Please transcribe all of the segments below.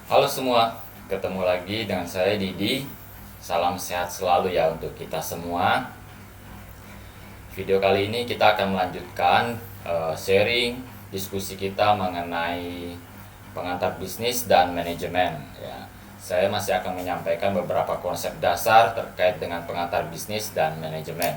Halo semua, ketemu lagi dengan saya Didi. Salam sehat selalu ya untuk kita semua. Video kali ini kita akan melanjutkan sharing diskusi kita mengenai pengantar bisnis dan manajemen ya. Saya masih akan menyampaikan beberapa konsep dasar terkait dengan pengantar bisnis dan manajemen.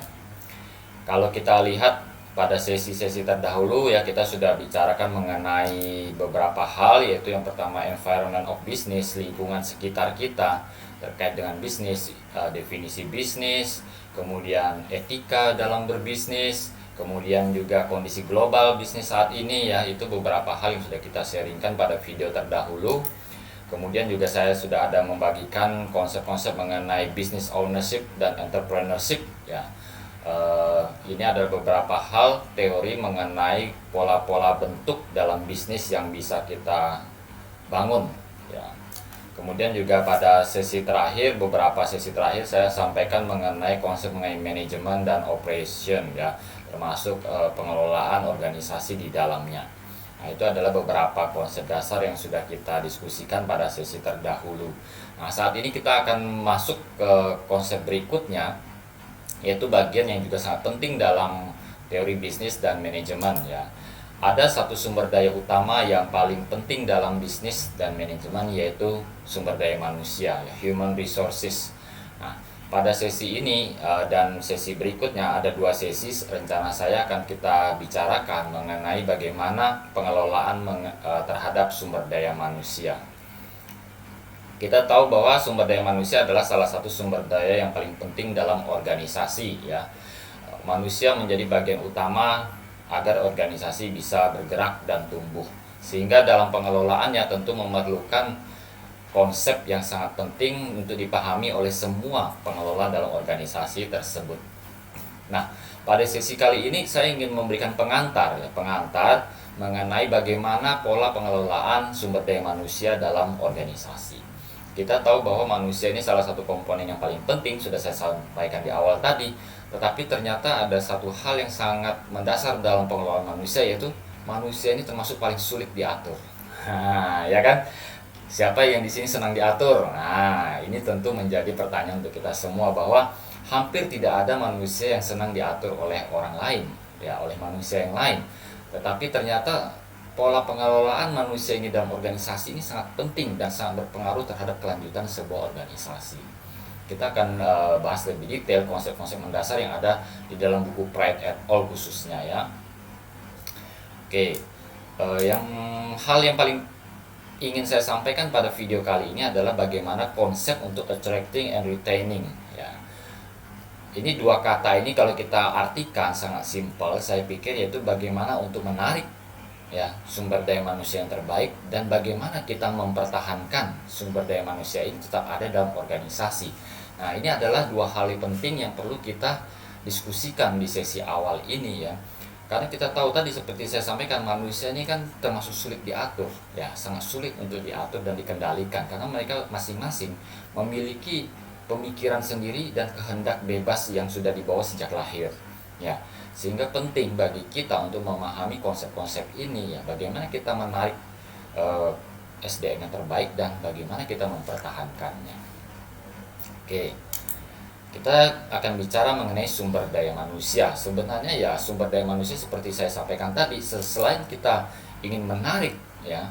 Kalau kita lihat pada sesi-sesi terdahulu ya, kita sudah bicarakan mengenai beberapa hal, yaitu yang pertama environment of business, lingkungan sekitar kita terkait dengan bisnis, definisi bisnis, kemudian etika dalam berbisnis, kemudian juga kondisi global bisnis saat ini ya. Itu beberapa hal yang sudah kita sharingkan pada video terdahulu. Kemudian juga saya sudah ada membagikan konsep-konsep mengenai business ownership dan entrepreneurship ya. Ini adalah beberapa hal teori mengenai pola-pola bentuk dalam bisnis yang bisa kita bangun ya. Kemudian juga pada beberapa sesi terakhir saya sampaikan mengenai konsep mengenai manajemen dan operation ya, termasuk pengelolaan organisasi di dalamnya. Nah, itu adalah beberapa konsep dasar yang sudah kita diskusikan pada sesi terdahulu. Nah, saat ini kita akan masuk ke konsep berikutnya, yaitu bagian yang juga sangat penting dalam teori bisnis dan manajemen ya. Ada satu sumber daya utama yang paling penting dalam bisnis dan manajemen, yaitu sumber daya manusia ya, human resources. Nah, pada sesi ini dan sesi berikutnya ada dua sesi rencana saya akan kita bicarakan mengenai bagaimana pengelolaan terhadap sumber daya manusia. Kita tahu bahwa sumber daya manusia adalah salah satu sumber daya yang paling penting dalam organisasi ya. Manusia menjadi bagian utama agar organisasi bisa bergerak dan tumbuh. Sehingga dalam pengelolaannya tentu memerlukan konsep yang sangat penting untuk dipahami oleh semua pengelola dalam organisasi tersebut. Nah, pada sesi kali ini saya ingin memberikan pengantar mengenai bagaimana pola pengelolaan sumber daya manusia dalam organisasi. Kita tahu bahwa manusia ini salah satu komponen yang paling penting, sudah saya sampaikan di awal tadi. Tetapi ternyata ada satu hal yang sangat mendasar dalam pengelolaan manusia, yaitu manusia ini termasuk paling sulit diatur. Nah, ya kan? Siapa yang di sini senang diatur? Nah, ini tentu menjadi pertanyaan untuk kita semua, bahwa hampir tidak ada manusia yang senang diatur oleh orang lain, ya, oleh manusia yang lain. Tetapi ternyata pola pengelolaan manusia ini dalam organisasi ini sangat penting dan sangat berpengaruh terhadap kelanjutan sebuah organisasi. Kita akan bahas lebih detail konsep-konsep mendasar yang ada di dalam buku Pride et al. Khususnya ya. Oke, hal yang paling ingin saya sampaikan pada video kali ini adalah bagaimana konsep untuk attracting and retaining ya. Ini dua kata ini kalau kita artikan sangat simpel, saya pikir, yaitu bagaimana untuk menarik ya sumber daya manusia yang terbaik, dan bagaimana kita mempertahankan sumber daya manusia ini tetap ada dalam organisasi. Nah, ini adalah dua hal yang penting yang perlu kita diskusikan di sesi awal ini ya. Karena kita tahu tadi seperti saya sampaikan, manusia ini kan termasuk sulit diatur ya, sangat sulit untuk diatur dan dikendalikan, karena mereka masing-masing memiliki pemikiran sendiri dan kehendak bebas yang sudah dibawa sejak lahir ya. Sehingga penting bagi kita untuk memahami konsep-konsep ini ya, bagaimana kita menarik SDM yang terbaik dan bagaimana kita mempertahankannya. Oke, kita akan bicara mengenai sumber daya manusia. Sebenarnya ya, sumber daya manusia seperti saya sampaikan tadi, selain kita ingin menarik ya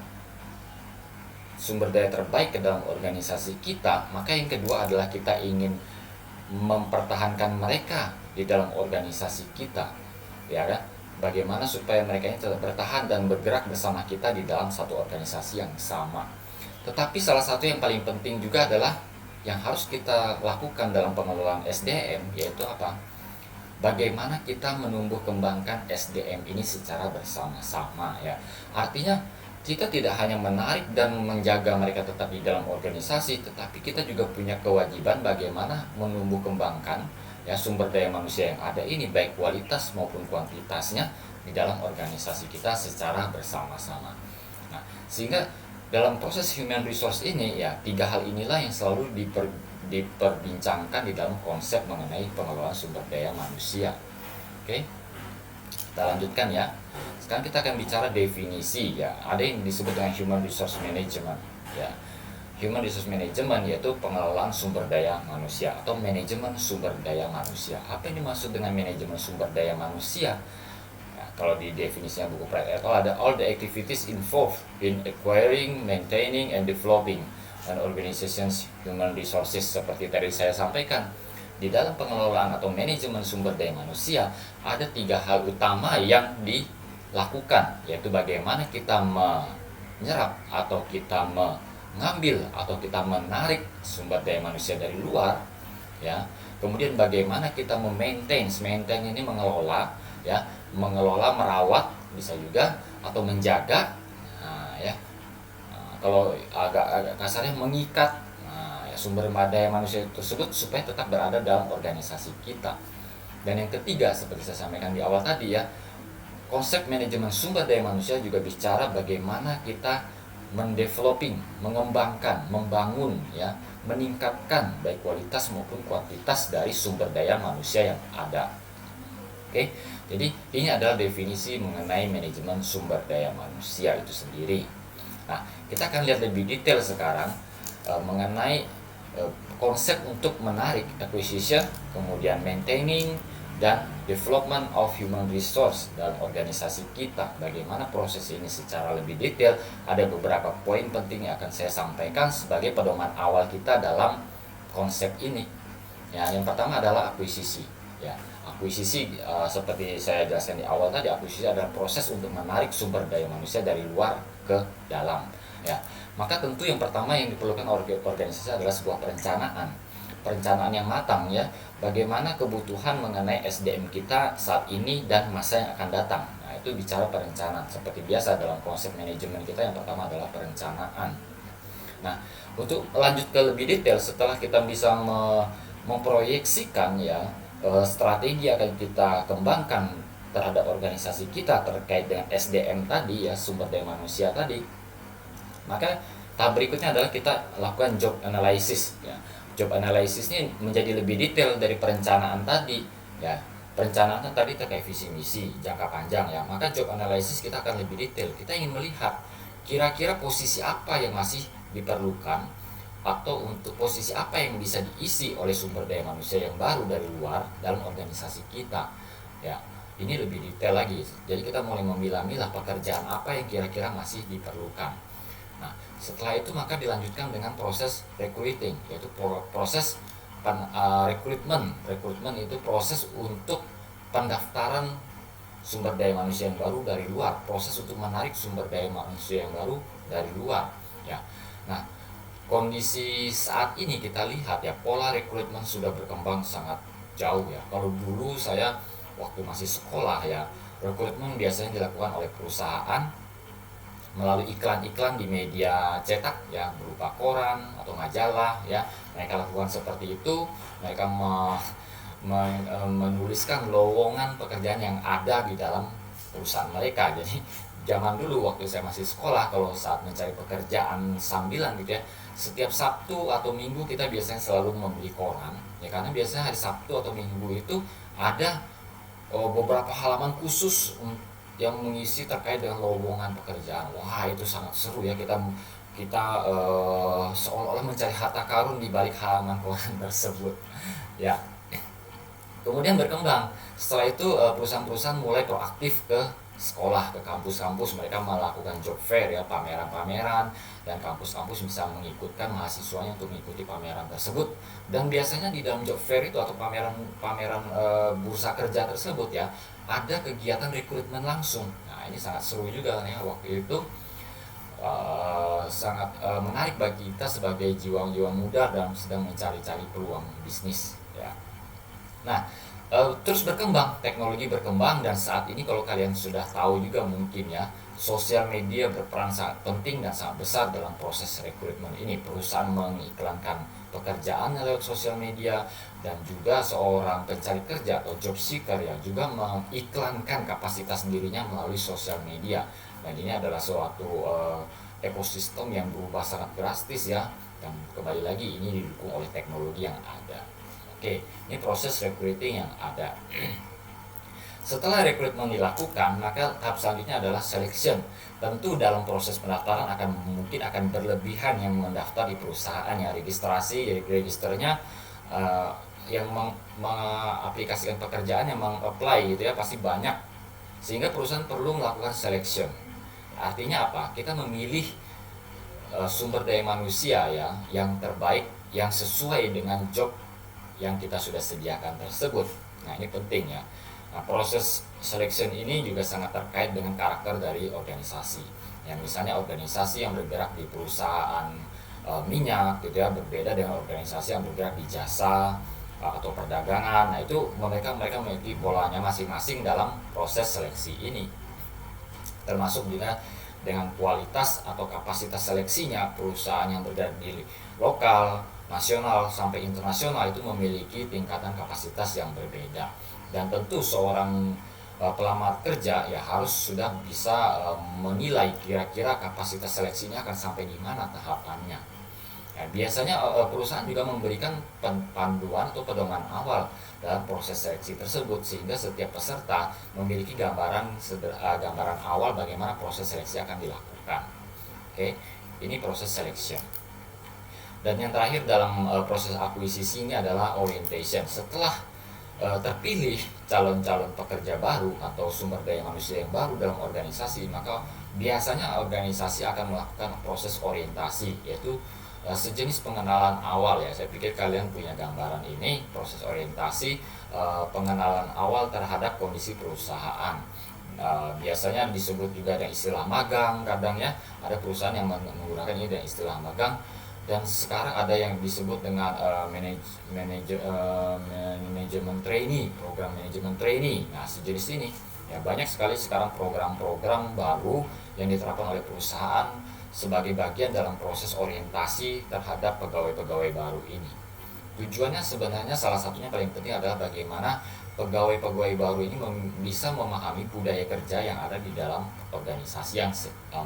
sumber daya terbaik ke dalam organisasi kita, maka yang kedua adalah kita ingin mempertahankan mereka di dalam organisasi kita ya kan. Bagaimana supaya mereka ini tetap bertahan dan bergerak bersama kita di dalam satu organisasi yang sama. Tetapi salah satu yang paling penting juga adalah yang harus kita lakukan dalam pengelolaan SDM, yaitu apa? Bagaimana kita menumbuh kembangkan SDM ini secara bersama-sama ya. Artinya kita tidak hanya menarik dan menjaga mereka tetap di dalam organisasi, tetapi kita juga punya kewajiban bagaimana menumbuh kembangkan ya sumber daya manusia yang ada ini, baik kualitas maupun kuantitasnya, di dalam organisasi kita secara bersama-sama. Nah, sehingga dalam proses human resource ini ya, tiga hal inilah yang selalu diperbincangkan di dalam konsep mengenai pengelolaan sumber daya manusia. Oke, kita lanjutkan ya. Sekarang kita akan bicara definisi ya. Ada yang disebut dengan human resource management ya. Human Resource Management, yaitu pengelolaan sumber daya manusia atau manajemen sumber daya manusia. Apa yang dimaksud dengan manajemen sumber daya manusia? Kalau di definisinya buku Pratt et al. Ada all the activities involved in acquiring, maintaining, and developing an organization's human resources. Seperti tadi saya sampaikan, di dalam pengelolaan atau manajemen sumber daya manusia ada 3 hal utama yang dilakukan, yaitu bagaimana kita menyerap atau kita mengambil atau kita menarik sumber daya manusia dari luar, ya. Kemudian bagaimana kita maintain ini mengelola, ya, mengelola, merawat bisa juga, atau menjaga, ya. Kalau agak kasarnya mengikat, ya, sumber daya manusia tersebut supaya tetap berada dalam organisasi kita. Dan yang ketiga, seperti saya sampaikan di awal tadi, ya, konsep manajemen sumber daya manusia juga bicara bagaimana kita mendeveloping, mengembangkan, membangun, ya, meningkatkan baik kualitas maupun kuantitas dari sumber daya manusia yang ada. Oke, jadi ini adalah definisi mengenai manajemen sumber daya manusia itu sendiri. Nah, kita akan lihat lebih detail sekarang mengenai konsep untuk menarik, acquisition, kemudian maintaining, dan development of human resource dalam organisasi kita. Bagaimana proses ini secara lebih detail, ada beberapa poin penting yang akan saya sampaikan sebagai pedoman awal kita dalam konsep ini. Ya, yang pertama adalah akuisisi. Ya, akuisisi seperti saya jelaskan di awal tadi, akuisisi adalah proses untuk menarik sumber daya manusia dari luar ke dalam. Ya, maka tentu yang pertama yang diperlukan organisasi adalah sebuah perencanaan yang matang, ya. Bagaimana kebutuhan mengenai SDM kita saat ini dan masa yang akan datang. Nah, itu bicara perencanaan. Seperti biasa dalam konsep manajemen kita, yang pertama adalah perencanaan. Nah, untuk lanjut ke lebih detail, setelah kita bisa memproyeksikan, ya, strategi akan kita kembangkan terhadap organisasi kita terkait dengan SDM tadi, ya, sumber daya manusia tadi, maka tahap berikutnya adalah kita lakukan job analysis, ya. Job analysis ini menjadi lebih detail dari perencanaan tadi, ya. Perencanaan tadi terkait visi misi jangka panjang, ya. Maka job analysis kita akan lebih detail. Kita ingin melihat kira-kira posisi apa yang masih diperlukan, atau untuk posisi apa yang bisa diisi oleh sumber daya manusia yang baru dari luar dalam organisasi kita, ya. Ini lebih detail lagi. Jadi kita mulai memilah-milah pekerjaan apa yang kira-kira masih diperlukan. Nah, setelah itu maka dilanjutkan dengan proses recruiting, yaitu proses rekrutmen. Rekrutmen itu proses untuk pendaftaran sumber daya manusia yang baru dari luar, proses untuk menarik sumber daya manusia yang baru dari luar, ya. Nah, kondisi saat ini kita lihat, ya, pola rekrutmen sudah berkembang sangat jauh, ya. Kalau dulu saya waktu masih sekolah, ya, rekrutmen biasanya dilakukan oleh perusahaan melalui iklan-iklan di media cetak, ya, berupa koran atau majalah, ya. Mereka lakukan seperti itu. Mereka menuliskan lowongan pekerjaan yang ada di dalam perusahaan mereka. Jadi zaman dulu waktu saya masih sekolah, kalau saat mencari pekerjaan sambilan gitu, ya, setiap Sabtu atau Minggu kita biasanya selalu membeli koran, ya, karena biasanya hari Sabtu atau Minggu itu ada beberapa halaman khusus yang mengisi terkait dengan lowongan pekerjaan. Wah, itu sangat seru, ya. Kita seolah-olah mencari harta karun di balik halaman koran tersebut, ya. Kemudian berkembang. Setelah itu perusahaan-perusahaan mulai proaktif ke sekolah, ke kampus-kampus. Mereka melakukan job fair, ya, pameran-pameran, dan kampus-kampus bisa mengikutkan mahasiswanya untuk mengikuti pameran tersebut. Dan biasanya di dalam job fair itu atau pameran bursa kerja tersebut, ya, ada kegiatan rekrutmen langsung. Nah, ini sangat seru juga, ya. Waktu itu sangat menarik bagi kita sebagai jiwa-jiwa muda dan sedang mencari-cari peluang bisnis, ya. Nah, terus berkembang, teknologi berkembang, dan saat ini kalau kalian sudah tahu juga mungkin, ya, sosial media berperan sangat penting dan sangat besar dalam proses rekrutmen ini. Perusahaan mengiklankan pekerjaan lewat sosial media, dan juga seorang pencari kerja atau job seeker, ya, juga mengiklankan kapasitas dirinya melalui sosial media. Dan ini adalah suatu ekosistem yang berubah sangat drastis, ya, dan kembali lagi ini didukung oleh teknologi yang ada. Oke, ini proses recruiting yang ada. Setelah rekrutmen dilakukan, maka tahap selanjutnya adalah selection. Tentu dalam proses pendaftaran mungkin akan berlebihan yang mendaftar di perusahaan, yang registrasi, jadi registernya yang mengaplikasikan pekerjaan, yang meng-apply gitu ya, pasti banyak, sehingga perusahaan perlu melakukan selection. Artinya apa? Kita memilih sumber daya manusia ya yang terbaik, yang sesuai dengan job yang kita sudah sediakan tersebut. Nah, ini penting ya. Nah, proses selection ini juga sangat terkait dengan karakter dari organisasi. Yang misalnya organisasi yang bergerak di perusahaan minyak gitu ya, berbeda dengan organisasi yang bergerak di jasa atau perdagangan. Nah, itu mereka memiliki polanya masing-masing dalam proses seleksi ini. Termasuk juga dengan kualitas atau kapasitas seleksinya. Perusahaan yang bergerak di lokal, nasional sampai internasional itu memiliki tingkatan kapasitas yang berbeda. Dan tentu seorang pelamar kerja ya harus sudah bisa menilai kira-kira kapasitas seleksinya akan sampai di mana tahapannya. Ya, biasanya perusahaan juga memberikan panduan atau pedoman awal dalam proses seleksi tersebut, sehingga setiap peserta memiliki gambaran awal bagaimana proses seleksi akan dilakukan. Oke, ini proses selection. Dan yang terakhir dalam proses akuisisi ini adalah orientation. Setelah terpilih calon-calon pekerja baru atau sumber daya manusia yang baru dalam organisasi, maka biasanya organisasi akan melakukan proses orientasi, yaitu sejenis pengenalan awal ya. Saya pikir kalian punya gambaran ini, proses orientasi, pengenalan awal terhadap kondisi perusahaan. Biasanya disebut juga dengan istilah magang, kadang ya ada perusahaan yang menggunakan ini dengan istilah magang. Dan sekarang ada yang disebut dengan manajemen trainee, program manajemen trainee. Nah, sejenis ini ya, banyak sekali sekarang program-program baru yang diterapkan oleh perusahaan sebagai bagian dalam proses orientasi terhadap pegawai-pegawai baru ini. Tujuannya sebenarnya salah satunya paling penting adalah bagaimana pegawai-pegawai baru ini bisa memahami budaya kerja yang ada di dalam organisasi yang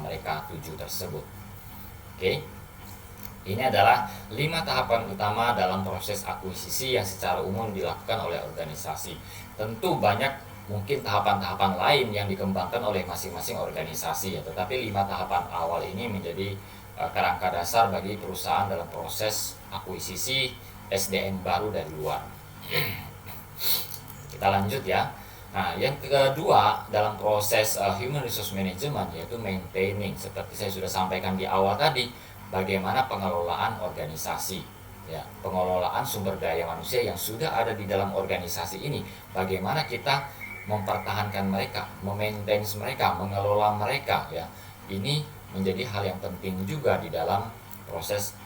mereka tuju tersebut. Oke. Ini adalah 5 tahapan utama dalam proses akuisisi yang secara umum dilakukan oleh organisasi. Tentu banyak mungkin tahapan-tahapan lain yang dikembangkan oleh masing-masing organisasi ya, tetapi 5 tahapan awal ini menjadi kerangka dasar bagi perusahaan dalam proses akuisisi SDM baru dari luar. Kita lanjut ya. Nah, yang kedua dalam proses human resource management yaitu maintaining. Seperti saya sudah sampaikan di awal tadi, bagaimana pengelolaan organisasi ya, pengelolaan sumber daya manusia yang sudah ada di dalam organisasi ini, bagaimana kita mempertahankan mereka, memaintain mereka, mengelola mereka ya. Ini menjadi hal yang penting juga di dalam proses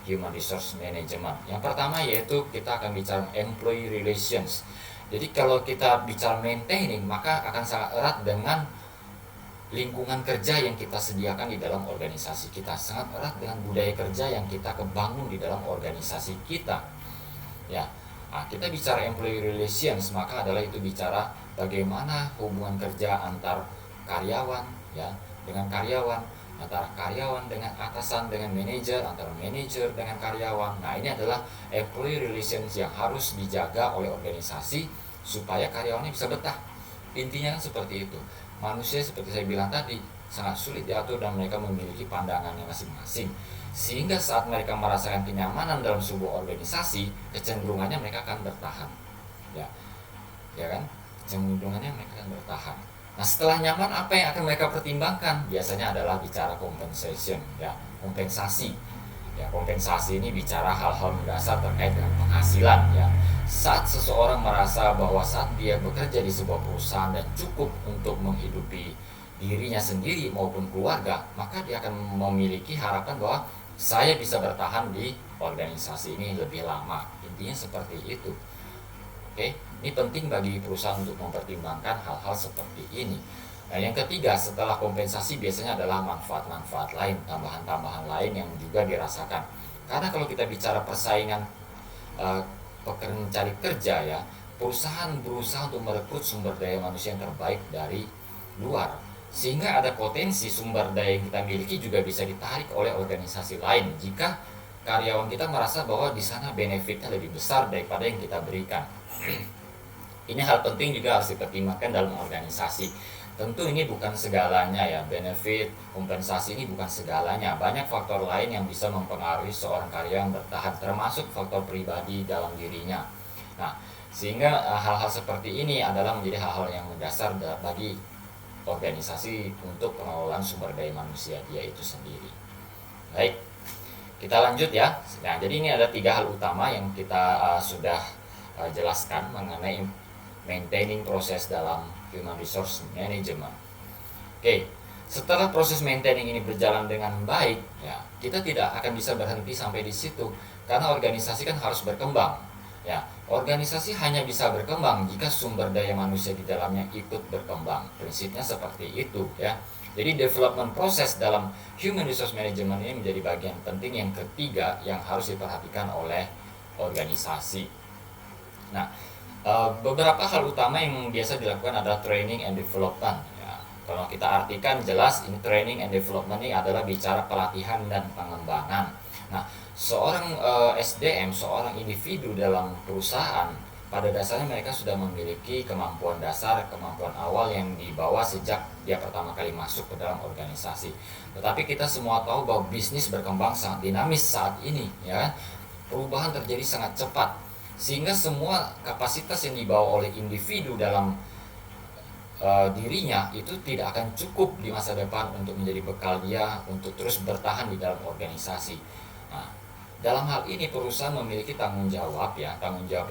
human resource management. Yang pertama yaitu kita akan bicara employee relations. Jadi kalau kita bicara maintaining, maka akan sangat erat dengan lingkungan kerja yang kita sediakan di dalam organisasi kita, sangat erat dengan budaya kerja yang kita kebangun di dalam organisasi kita ya. Nah, kita bicara employee relations, maka adalah itu bicara bagaimana hubungan kerja antar karyawan ya dengan karyawan, antara karyawan dengan atasan, dengan manajer, antara manajer dengan karyawan. Nah, ini adalah employee relations yang harus dijaga oleh organisasi supaya karyawannya bisa betah. Intinya kan seperti itu. Manusia seperti saya bilang tadi sangat sulit diatur dan mereka memiliki pandangannya masing-masing, sehingga saat mereka merasakan kenyamanan dalam sebuah organisasi, kecenderungannya mereka akan bertahan ya kan, kecenderungannya mereka akan bertahan. Nah, setelah nyaman, apa yang akan mereka pertimbangkan? Biasanya adalah bicara compensation ya, kompensasi ya. Kompensasi ini bicara hal-hal mendasar terkait dengan penghasilan ya. Saat seseorang merasa bahwa saat dia bekerja di sebuah perusahaan dan cukup untuk menghidupi dirinya sendiri maupun keluarga, maka dia akan memiliki harapan bahwa saya bisa bertahan di organisasi ini lebih lama. Intinya seperti itu. Oke, ini penting bagi perusahaan untuk mempertimbangkan hal-hal seperti ini. Nah, yang ketiga setelah kompensasi biasanya adalah manfaat-manfaat lain, tambahan-tambahan lain yang juga dirasakan. Karena kalau kita bicara persaingan pencari kerja ya, perusahaan berusaha untuk merekrut sumber daya manusia yang terbaik dari luar, sehingga ada potensi sumber daya yang kita miliki juga bisa ditarik oleh organisasi lain jika karyawan kita merasa bahwa di sana benefitnya lebih besar daripada yang kita berikan. Ini hal penting juga harus dipertimbangkan dalam organisasi. Tentu ini bukan segalanya ya, benefit, kompensasi ini bukan segalanya. Banyak faktor lain yang bisa mempengaruhi seorang karyawan bertahan, termasuk faktor pribadi dalam dirinya. Nah, sehingga hal-hal seperti ini adalah menjadi hal-hal yang mendasar bagi organisasi untuk pengelolaan sumber daya manusia dia itu sendiri. Baik, kita lanjut ya. Nah, jadi ini ada 3 hal utama yang kita sudah jelaskan mengenai maintaining proses dalam human resource management. Oke, setelah proses maintaining ini berjalan dengan baik, ya, kita tidak akan bisa berhenti sampai di situ karena organisasi kan harus berkembang. Ya, organisasi hanya bisa berkembang jika sumber daya manusia di dalamnya ikut berkembang. Prinsipnya seperti itu, ya. Jadi development proses dalam human resource management ini menjadi bagian penting yang ketiga yang harus diperhatikan oleh organisasi. Nah, beberapa hal utama yang biasa dilakukan adalah training and development. Ya, kalau kita artikan jelas ini training and development ini adalah bicara pelatihan dan pengembangan. Nah, seorang SDM, seorang individu dalam perusahaan, pada dasarnya mereka sudah memiliki kemampuan dasar, kemampuan awal yang dibawa sejak dia pertama kali masuk ke dalam organisasi. Tetapi kita semua tahu bahwa bisnis berkembang sangat dinamis saat ini, ya. Perubahan terjadi sangat cepat. Sehingga semua kapasitas yang dibawa oleh individu dalam dirinya itu tidak akan cukup di masa depan untuk menjadi bekal dia untuk terus bertahan di dalam organisasi. Nah, dalam hal ini perusahaan memiliki tanggung jawab yang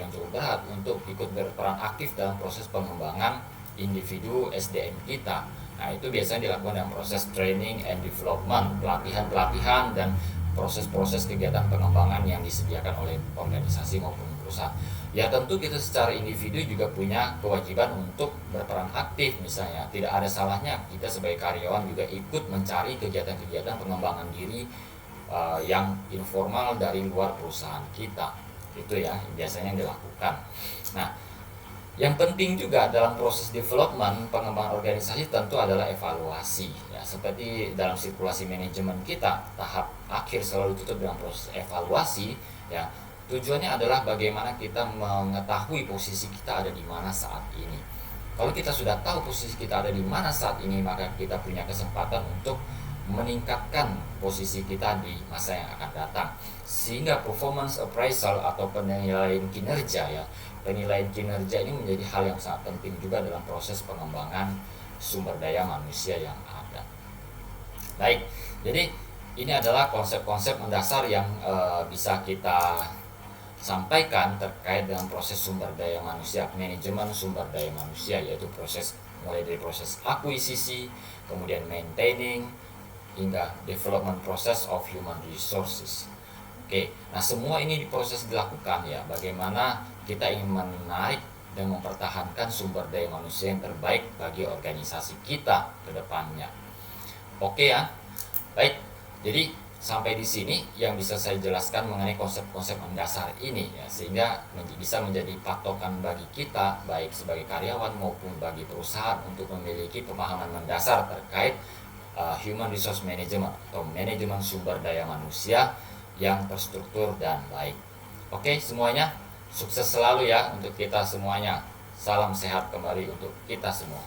cukup berat untuk ikut berperan aktif dalam proses pengembangan individu SDM kita. Nah, itu biasanya dilakukan dalam proses training and development, pelatihan-pelatihan dan proses-proses kegiatan pengembangan yang disediakan oleh organisasi maupun perusahaan. Ya, tentu kita secara individu juga punya kewajiban untuk berperan aktif. Misalnya tidak ada salahnya kita sebagai karyawan juga ikut mencari kegiatan-kegiatan pengembangan diri yang informal dari luar perusahaan kita. Itu ya biasanya yang dilakukan. Nah, yang penting juga dalam proses development pengembangan organisasi tentu adalah evaluasi. Ya, seperti dalam sirkulasi manajemen kita, tahap akhir selalu tutup dengan proses evaluasi. Ya, tujuannya adalah bagaimana kita mengetahui posisi kita ada di mana saat ini. Kalau kita sudah tahu posisi kita ada di mana saat ini, maka kita punya kesempatan untuk meningkatkan posisi kita di masa yang akan datang. Sehingga performance appraisal atau penilaian kinerja, ya, penilaian kinerja ini menjadi hal yang sangat penting juga dalam proses pengembangan sumber daya manusia yang ada. Baik, jadi ini adalah konsep-konsep mendasar yang bisa kita sampaikan terkait dengan proses sumber daya manusia, manajemen sumber daya manusia, yaitu mulai dari proses akuisisi, kemudian maintaining, hingga development process of human resources. Oke, nah semua ini diproses dilakukan ya, bagaimana kita ingin menarik dan mempertahankan sumber daya manusia yang terbaik bagi organisasi kita ke depannya. Oke ya, baik. Jadi sampai di sini yang bisa saya jelaskan mengenai konsep-konsep mendasar ini ya, sehingga bisa menjadi patokan bagi kita baik sebagai karyawan maupun bagi perusahaan untuk memiliki pemahaman mendasar terkait human resource management atau manajemen sumber daya manusia yang terstruktur dan baik. Oke, semuanya sukses selalu ya untuk kita semuanya. Salam sehat kembali untuk kita semua.